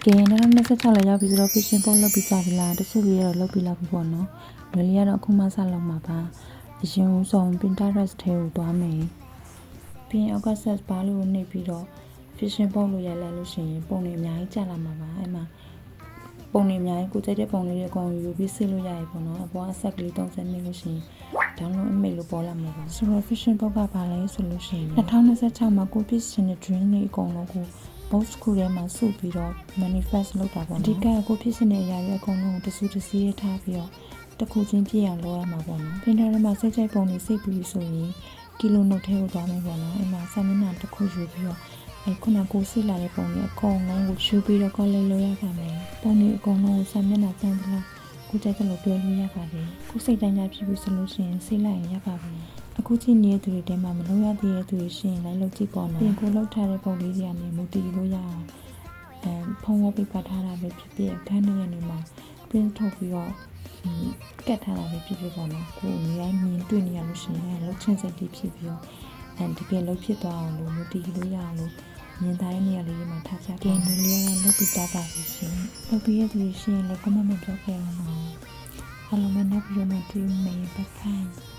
ကဲ2026လည်းရောက်ပြီဆိုတော့ fashion post လုပ်ပြီးကြပြီလားတချို့ကြီးတော့လုပ်ပြီးလောက်ပြီပေါ့နော်လွယ်လေးကတော့အခုမှစလုပ်မှာပါအရင်ဆုံး Pinterest ထဲကိုသွားမယ်ပြီးရင်အောက်က search bar လို့နှိပ်ပြီးတော့ fashion post လို့ရိုက်လိုက်လို့ရှိရင်ပုံတွေအများကြီးကျလာမှာပါအဲ့မှာပုံတွေအများကြီးကိုကြိုက်တဲ့ပုံလေးတွေအကုန်ယူပြီးစစ်လို့ရရပေါ့နော်အပေါ်က set ကလေး30မိနစ်လို့ရှိရင် download image လို့ပေါ်လာမှာပါဆိုတော့ fashion post ကဘာလဲဆိုလို့ရှိရင်2026မှာကိုပြည့်စင်တဲ့ dream တွေအကုန်လုံးကို box ခုထဲမှာစုပြီးတော့ manifest လုပ်တာပေါ့နော်အဓိကကိုဖြစ်စတဲ့အရာတွေအကုန်လုံးကိုတစုတစည်းထားပြီးတော့တစ်ခုချင်းပြည့်အောင်လုပ်ရမှာပေါ့နော် printer ထဲမှာစိတ်ကြိုက်ပုံတွေစိတ်ပြီးဆိုရင်ကီလိုနှုတ်ထဲကိုသွားမယ်ပေါ့နော်အဲ့မှာစာမျက်နှာတစ်ခုယူပြီးတော့အဲ့ခုနကိုစိတ်လာတဲ့ပုံတွေအကုန်လုံးကိုယူပြီးတော့ collect လုပ်ရပါမယ်ပုံတွေအကုန်လုံးကိုစာမျက်နှာကျန်းသလားကိုကြိုက်တဲ့လိုပြောလို့ရပါတယ်ကိုစိတ်တိုင်းကြဖြစ်ပြီးဆိုလို့ရှိရင်စိတ်လိုက်ရင်ရပါပြီအခုကြည့်နေတဲ့သူတွေတဲမှာမလုပ်ရသေးတဲ့သူတွေရှိရင်လည်းလုပ်ကြည့်ပေါ့နော်ပြင်ကိုလောက်ထားတဲ့ပုံလေးတွေကနေမူတည်လို့ရအောင်ဖုန်းဝပိပတ်ထားတာပဲဖြစ်ဖြစ်အခန်းထဲကနေမှာ print ထုတ်ပြီးတော့ကတ်ထားတာပဲဖြစ်ဖြစ်ပေါ့နော်ကိုယ်အများကြီးမြင်တွေ့နေရလို့ရှိရင်လှုပ်ချင်စိတ်တွေဖြစ်ပြီးတော့တကယ်လှုပ်ဖြစ်သွားအောင်လို့မူတည်လို့ရအောင်လို့မြင်သားတဲ့နေရာလေးတွေမှာထားချကင်းလေးလေးကလှုပ်ပြီးတော့ပါပြီရှင်လှုပ်ပြီးရတဲ့လူရှိရင်လည်း comment မှာပြောခဲ့အောင်ပါအားလုံးပဲနောက်ပြီးတော့တွေ့မယ်ဘက်ခိုင်း